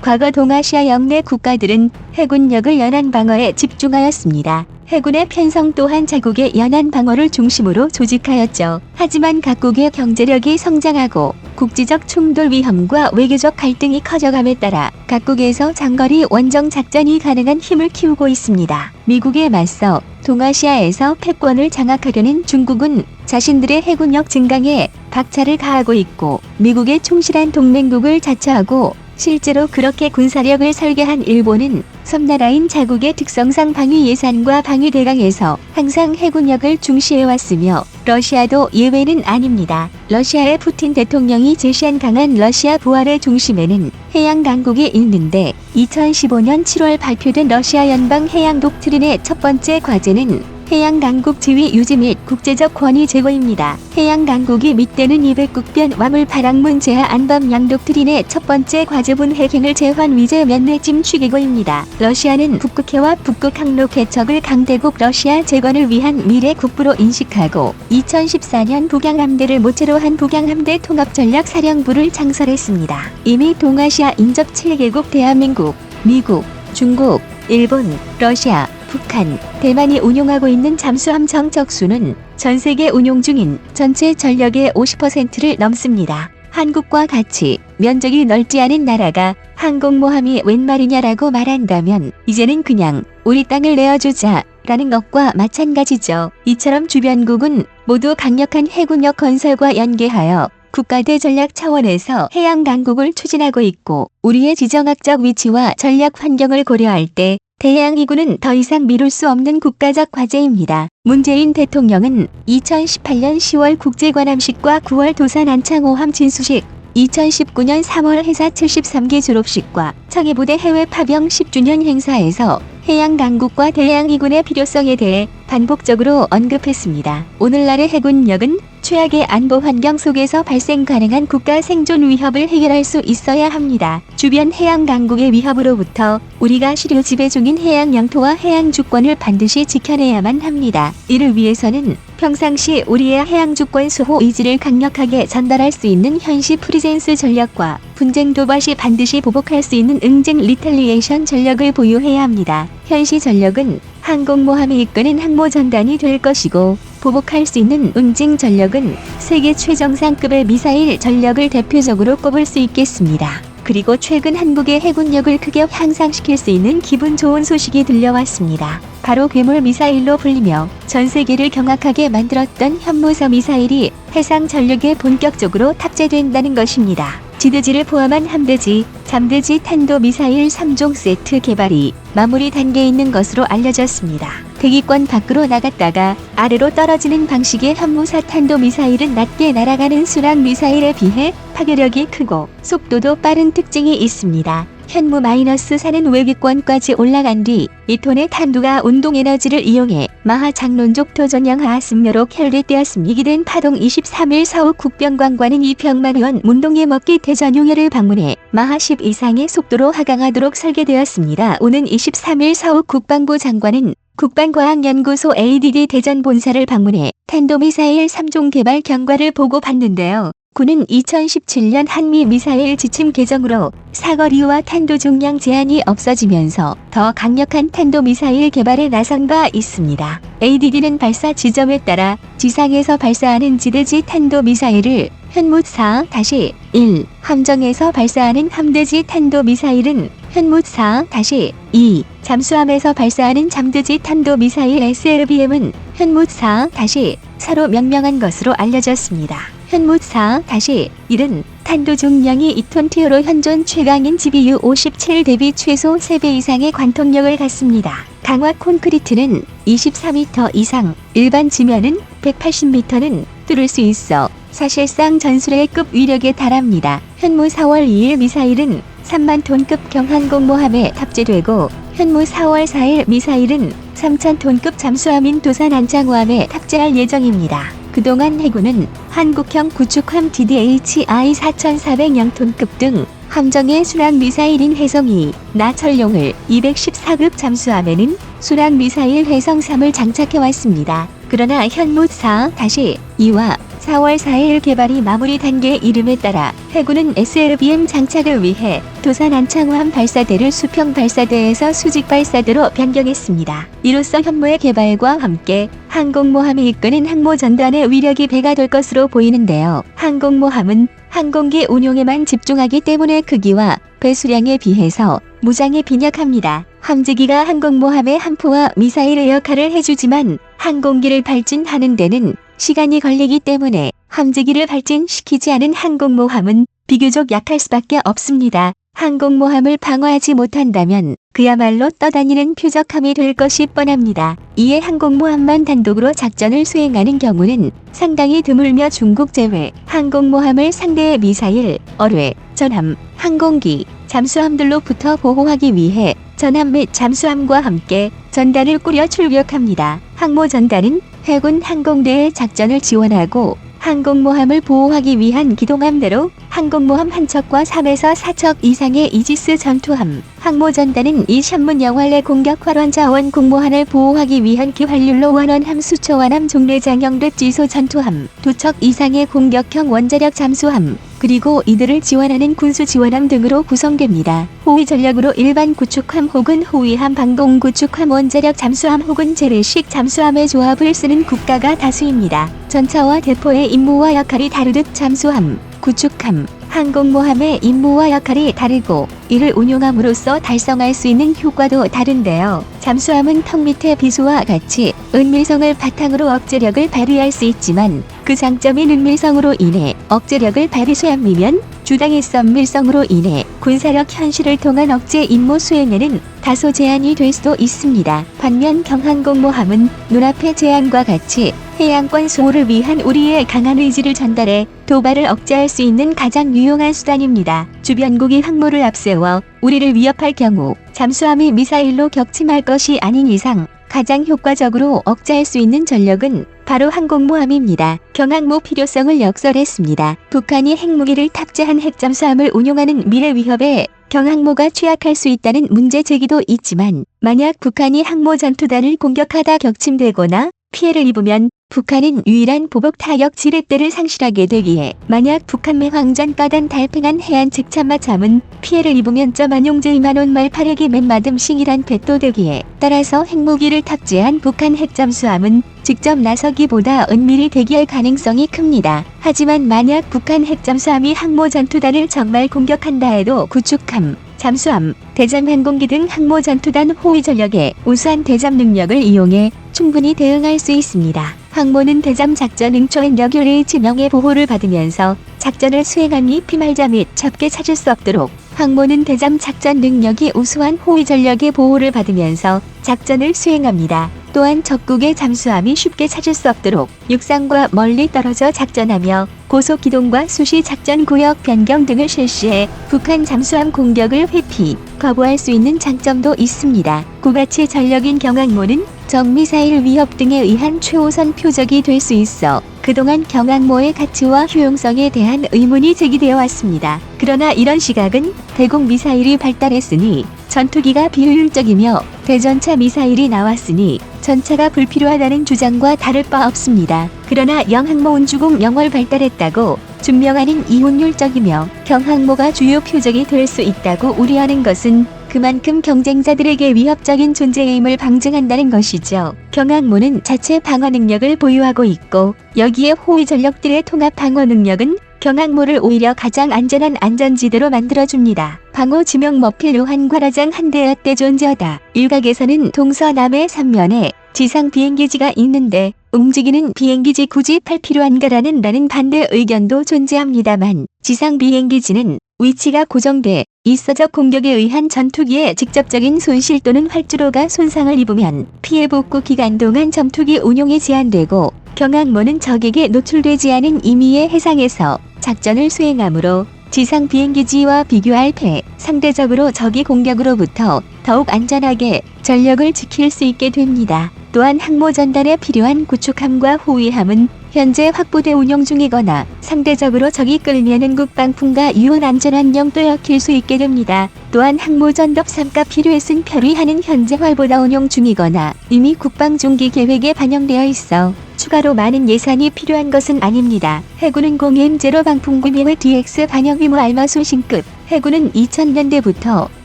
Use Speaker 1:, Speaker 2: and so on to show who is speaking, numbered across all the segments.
Speaker 1: 과거 동아시아 영내 국가들은 해군력을 연안 방어에 집중하였습니다. 해군의 편성 또한 자국의 연안 방어를 중심으로 조직하였죠. 하지만 각국의 경제력이 성장하고 국지적 충돌 위험과 외교적 갈등이 커져감에 따라 각국에서 장거리 원정 작전이 가능한 힘을 키우고 있습니다. 미국에 맞서 동아시아에서 패권을 장악하려는 중국은 자신들의 해군력 증강에 박차를 가하고 있고, 미국의 충실한 동맹국을 자처하고 실제로 그렇게 군사력을 설계한 일본은 섬나라인 자국의 특성상 방위 예산과 방위 대강에서 항상 해군력을 중시해왔으며 러시아도 예외는 아닙니다. 러시아의 푸틴 대통령이 제시한 강한 러시아 부활의 중심에는 해양 강국이 있는데, 2015년 7월 발표된 러시아 연방 해양 독트린의 첫 번째 과제는 해양 강국 지위 유지 및 국제적 권위 제고입니다. 해양 강국이 밑대는 200국변 와물 발악문 제하 안범 양독트린의 첫 번째 과제분 해경을 제환 위제 면례짐 추계고입니다. 러시아는 북극해와 북극 항로 개척을 강대국 러시아 재건을 위한 미래 국부로 인식하고 2014년 북양함대를 모체로 한 북양함대 통합전략사령부를 창설했습니다. 이미 동아시아 인접 7개국 대한민국, 미국, 중국, 일본, 러시아, 북한, 대만이 운용하고 있는 잠수함 정적수는 전 세계 운용 중인 전체 전력의 50%를 넘습니다. 한국과 같이 면적이 넓지 않은 나라가 항공모함이 웬 말이냐라고 말한다면 이제는 그냥 우리 땅을 내어주자 라는 것과 마찬가지죠. 이처럼 주변국은 모두 강력한 해군력 건설과 연계하여 국가대 전략 차원에서 해양 강국을 추진하고 있고, 우리의 지정학적 위치와 전략 환경을 고려할 때 대해양기구는 더 이상 미룰 수 없는 국가적 과제입니다. 문재인 대통령은 2018년 10월 국제관함식과 9월 도산 안창호함 진수식, 2019년 3월 해사 73기 졸업식과 청해부대 해외 파병 10주년 행사에서 해양 강국과 대해양기군의 필요성에 대해 반복적으로 언급했습니다. 오늘날의 해군력은 최악의 안보 환경 속에서 발생 가능한 국가 생존 위협을 해결할 수 있어야 합니다. 주변 해양 강국의 위협으로부터 우리가 시류 지배 중인 해양 영토와 해양 주권을 반드시 지켜내야만 합니다. 이를 위해서는 평상시 우리의 해양 주권 수호 의지를 강력하게 전달할 수 있는 현시 프리젠스 전략과 분쟁 도발시 반드시 보복할 수 있는 응징 리탈리에이션 전력을 보유해야 합니다. 현시 전력은 항공모함이 이끄는 항모전단이 될 것이고, 보복할 수 있는 응징 전력은 세계 최정상급의 미사일 전력을 대표적으로 꼽을 수 있겠습니다. 그리고 최근 한국의 해군력을 크게 향상시킬 수 있는 기분 좋은 소식이 들려왔습니다. 바로 괴물 미사일로 불리며 전 세계를 경악하게 만들었던 현무서 미사일이 해상 전력에 본격적으로 탑재된다는 것입니다. 지대지를 포함한 함대지, 잠대지 탄도미사일 3종 세트 개발이 마무리 단계에 있는 것으로 알려졌습니다. 대기권 밖으로 나갔다가 아래로 떨어지는 방식의 현무사 탄도미사일은 낮게 날아가는 순항미사일에 비해 파괴력이 크고 속도도 빠른 특징이 있습니다. 현무-4는 외기권까지 올라간 뒤 2톤의 탄두가 운동에너지를 이용해 마하 장론족 도전형 하승려로 혈례되었음. 이기된 파동 23일 서욱 국병관과는 이평만 의원 문동예 먹기 대전용해를 방문해 마하 10 이상의 속도로 하강하도록 설계되었습니다. 오는 23일 서욱 국방부 장관은 국방과학연구소 ADD 대전 본사를 방문해 탄도미사일 3종 개발 경과를 보고받는데요. 군은 2017년 한미 미사일 지침 개정으로 사거리와 탄도 중량 제한이 없어지면서 더 강력한 탄도미사일 개발에 나선 바 있습니다. ADD는 발사 지점에 따라 지상에서 발사하는 지대지 탄도미사일을 현무-4-1, 함정에서 발사하는 함대지 탄도미사일은 현무-4-2, 잠수함에서 발사하는 잠대지 탄도미사일 SLBM은 현무-4-4로 명명한 것으로 알려졌습니다. 현무-4-1은 탄도 중량이 2톤 티어로 현존 최강인 GBU-57 대비 최소 3배 이상의 관통력을 갖습니다. 강화 콘크리트는 24m 이상, 일반 지면은 180m는 뚫을 수 있어 사실상 전술핵급 위력에 달합니다. 현무 4월 2일 미사일은 3만 톤급 경항공모함에 탑재되고, 현무 4월 4일 미사일은 3천 톤급 잠수함인 도산 안창호함에 탑재할 예정입니다. 그동안 해군은 한국형 구축함 DDHI 4400톤급 등 함정의 순항미사일인 혜성2, 나철룡을 214급 잠수함에는 순항미사일 혜성3을 장착해왔습니다. 그러나 현무 4-2와 4월 4일 개발이 마무리 단계에 이름에 따라 해군은 SLBM 장착을 위해 도산 안창호함 발사대를 수평 발사대에서 수직 발사대로 변경했습니다. 이로써 현무의 개발과 함께 항공모함이 이끄는 항모전단의 위력이 배가 될 것으로 보이는데요. 항공모함은 항공기 운용에만 집중하기 때문에 크기와 배수량에 비해서 무장이 빈약합니다. 함재기가 항공모함의 함포와 미사일의 역할을 해주지만 항공기를 발진하는 데는 시간이 걸리기 때문에 함재기를 발진시키지 않은 항공모함은 비교적 약할 수밖에 없습니다. 항공모함을 방어하지 못한다면 그야말로 떠다니는 표적함이 될 것이 뻔합니다. 이에 항공모함만 단독으로 작전을 수행하는 경우는 상당히 드물며 중국 제외 항공모함을 상대의 미사일, 어뢰, 전함, 항공기, 잠수함들로부터 보호하기 위해 전함 및 잠수함과 함께 전단을 꾸려 출격합니다. 항모전단은 해군 항공대의 작전을 지원하고 항공모함을 보호하기 위한 기동함대로 항공모함 한 척과 3에서 4척 이상의 이지스 전투함, 항모전단은 이 현문영활 내 공격 활원 자원 공모함을 보호하기 위한 기활률로 원원함 수초원함 종래장형 랩지소 전투함, 2척 이상의 공격형 원자력 잠수함, 그리고 이들을 지원하는 군수 지원함 등으로 구성됩니다. 호위 전력으로 일반 구축함 혹은 호위함 방공 구축함 원자력 잠수함 혹은 재래식 잠수함의 조합을 쓰는 국가가 다수입니다. 전차와 대포의 임무와 역할이 다르듯 잠수함, 구축함, 항공모함의 임무와 역할이 다르고 이를 운용함으로써 달성할 수 있는 효과도 다른데요. 잠수함은 턱 밑의 비수와 같이 은밀성을 바탕으로 억제력을 발휘할 수 있지만 그 장점인 은밀성으로 인해 억제력을 발휘수합이면 주당의 썸밀성으로 인해 군사력 현실을 통한 억제 임무 수행에는 다소 제한이 될 수도 있습니다. 반면 경항공모함은 눈앞의 제한과 같이 해양권 수호를 위한 우리의 강한 의지를 전달해 도발을 억제할 수 있는 가장 유용한 수단입니다. 주변국이 항모를 앞세워 우리를 위협할 경우 잠수함이 미사일로 격침할 것이 아닌 이상 가장 효과적으로 억제할 수 있는 전력은 바로 항공모함입니다. 경항모 필요성을 역설했습니다. 북한이 핵무기를 탑재한 핵잠수함을 운용하는 미래 위협에 경항모가 취약할 수 있다는 문제 제기도 있지만 만약 북한이 항모 전투단을 공격하다 격침되거나 피해를 입으면 북한은 유일한 보복 타격 지렛대를 상실하게 되기에 만약 북한매 황전 까단 달팽한 해안 측참마참은 피해를 입으면 만용제 2만원 말 8핵이 맨마듬싱이란 배또 되기에 따라서 핵무기를 탑재한 북한 핵잠수함은 직접 나서기보다 은밀히 대기할 가능성이 큽니다. 하지만 만약 북한 핵잠수함이 항모 전투단을 정말 공격한다 해도 구축함, 잠수함, 대잠 항공기 등 항모 전투단 호위 전력의 우수한 대잠 능력을 이용해 충분히 대응할 수 있습니다. 항모는 대잠 작전 응초엔 여교례의 지명의 보호를 받으면서 작전을 수행하니 피말자 및 적게 찾을 수 없도록 항모는 대잠 작전 능력이 우수한 호위 전력의 보호를 받으면서 작전을 수행합니다. 또한 적국의 잠수함이 쉽게 찾을 수 없도록 육상과 멀리 떨어져 작전하며 고속기동과 수시 작전 구역 변경 등을 실시해 북한 잠수함 공격을 회피, 거부할 수 있는 장점도 있습니다. 고가치 전력인 경항모는 적미사일 위협 등에 의한 최우선 표적이 될 수 있어 그동안 경항모의 가치와 효용성에 대한 의문이 제기되어 왔습니다. 그러나 이런 시각은 대공 미사일이 발달했으니 전투기가 비효율적이며 대전차 미사일이 나왔으니 전차가 불필요하다는 주장과 다를 바 없습니다. 그러나 영항모 운주공 영월 발달했다고 준명하는 이혼율적이며 경항모가 주요 표적이 될 수 있다고 우려하는 것은 그만큼 경쟁자들에게 위협적인 존재임을 방증한다는 것이죠. 경항모는 자체 방어 능력을 보유하고 있고 여기에 호위 전력들의 통합 방어 능력은 경항모를 오히려 가장 안전한 안전지대로 만들어줍니다. 방호 지명 머필요한 과라장 한 대여대 존재하다. 일각에서는 동서남의 3면에 지상 비행기지가 있는데 움직이는 비행기지 굳이 팔 필요한가라는 반대 의견도 존재합니다만 지상 비행기지는 위치가 고정돼 있어적 공격에 의한 전투기의 직접적인 손실 또는 활주로가 손상을 입으면 피해 복구 기간 동안 전투기 운용이 제한되고 경항모는 적에게 노출되지 않은 임의의 해상에서 작전을 수행하므로 지상 비행기지와 비교할 때 상대적으로 적의 공격으로부터 더욱 안전하게 전력을 지킬 수 있게 됩니다. 또한 항모 전단에 필요한 구축함과 호위함은 현재 확보돼 운영 중이거나 상대적으로 적이 끌면은 국방품과 유온 안전환경 빼앗길 수 있게 됩니다. 또한 항모 전덕 3가 필요했은 표류하는 현재 활보다 운영 중이거나 이미 국방중기 계획에 반영되어 있어 추가로 많은 예산이 필요한 것은 아닙니다. 해군은 0M0 방풍 구매회 DX 반영 규모 알마수 신급. 해군은 2000년대부터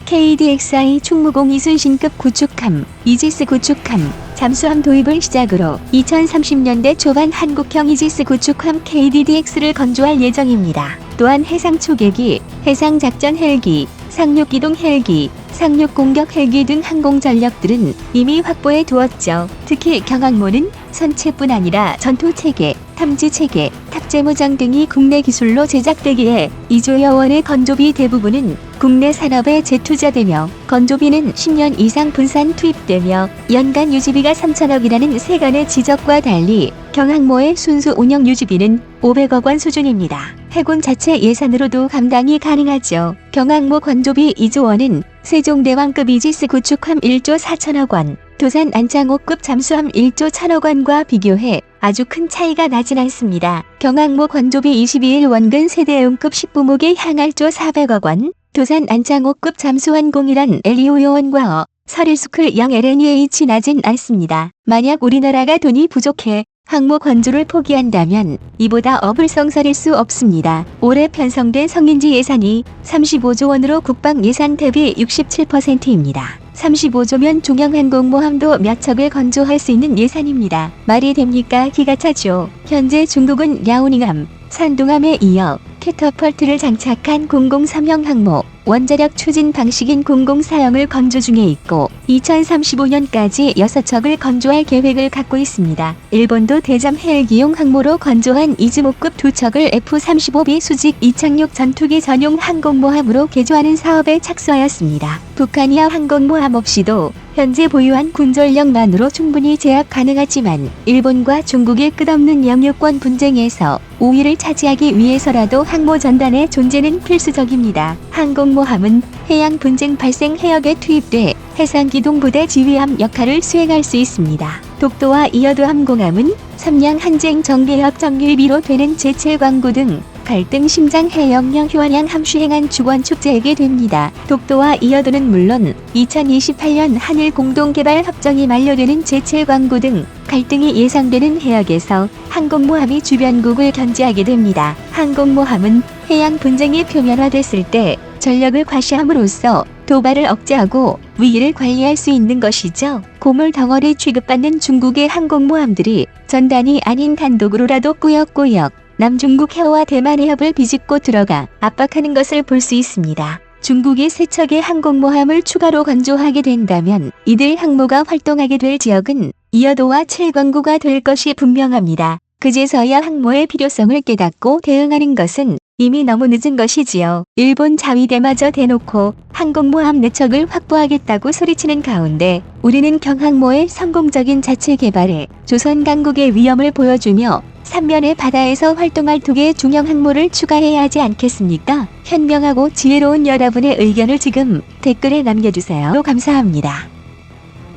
Speaker 1: KDXI 충무공 이순신급 구축함, 이지스 구축함, 잠수함 도입을 시작으로 2030년대 초반 한국형 이지스 구축함 KDDX를 건조할 예정입니다. 또한 해상 초계기, 해상 작전 헬기, 상륙 기동 헬기, 상륙 공격 헬기 등 항공 전력들은 이미 확보해 두었죠. 특히 경항모는 선체뿐 아니라 전투체계, 탐지체계, 탑재모장 등이 국내 기술로 제작되기에 2조여 원의 건조비 대부분은 국내 산업에 재투자되며 건조비는 10년 이상 분산 투입되며 연간 유지비가 3천억이라는 세간의 지적과 달리 경항모의 순수 운영 유지비는 500억 원 수준입니다. 해군 자체 예산으로도 감당이 가능하죠. 경항모 건조비 2조 원은 세종대왕급 이지스 구축함 1조 4천억 원, 도산 안창호급 잠수함 1조 1천억 원과 비교해 아주 큰 차이가 나진 않습니다. 경항모 건조비 22일 원근 세대용급 10부목의 항할조 400억 원, 도산 안창호급 잠수함 공일한 LE5요원과 서리스쿨 0 LNEH 나진 않습니다. 만약 우리나라가 돈이 부족해 항모 건조를 포기한다면 이보다 어불성설일 수 없습니다. 올해 편성된 성인지 예산이 35조 원으로 국방 예산 대비 67%입니다. 35조면 중형항공모함도 몇 척을 건조할 수 있는 예산입니다. 말이 됩니까? 기가 차죠. 현재 중국은 야오닝함, 산둥함에 이어 캐터펄트를 장착한 003형 항모, 원자력 추진 방식인 004형을 건조 중에 있고 2035년까지 6척을 건조할 계획을 갖고 있습니다. 일본도 대잠 헬기용 항모로 건조한 이즈모급 2척을 F-35B 수직 이착륙 전투기 전용 항공모함으로 개조하는 사업에 착수하였습니다. 북한이야 항공모함 없이도 현재 보유한 군전력만으로 충분히 제압 가능하지만 일본과 중국의 끝없는 영유권 분쟁에서 우위를 차지하기 위해서라도 항모 전단의 존재는 필수적입니다. 항공모함은 해양 분쟁 발생 해역에 투입돼 해상기동부대 지휘함 역할을 수행할 수 있습니다. 독도와 이어도 항공함은 삼양 한쟁 정계협 정유비로 되는 제철 광구 등 갈등 심장 해역령 휴안양 함수행한 주권 축제하게 됩니다. 독도와 이어도는 물론 2028년 한일 공동개발 협정이 만료되는 제철 광구 등 갈등이 예상되는 해역에서 항공모함이 주변국을 견제하게 됩니다. 항공모함은 해양 분쟁이 표면화됐을 때 전력을 과시함으로써 도발을 억제하고 위기를 관리할 수 있는 것이죠. 고물 덩어리 취급받는 중국의 항공모함들이 전단이 아닌 단독으로라도 꾸역꾸역 남중국 해와 대만 해협을 비집고 들어가 압박하는 것을 볼 수 있습니다. 중국이 세 척의 항공모함을 추가로 건조하게 된다면 이들 항모가 활동하게 될 지역은 이어도와 칠광구가 될 것이 분명합니다. 그제서야 항모의 필요성을 깨닫고 대응하는 것은 이미 너무 늦은 것이지요. 일본 자위대마저 대놓고 항공모함 4척을 확보하겠다고 소리치는 가운데 우리는 경항모의 성공적인 자체 개발에 조선 강국의 위험을 보여주며 삼면의 바다에서 활동할 2개의 중형 항모를 추가해야 하지 않겠습니까? 현명하고 지혜로운 여러분의 의견을 지금 댓글에 남겨주세요. 감사합니다.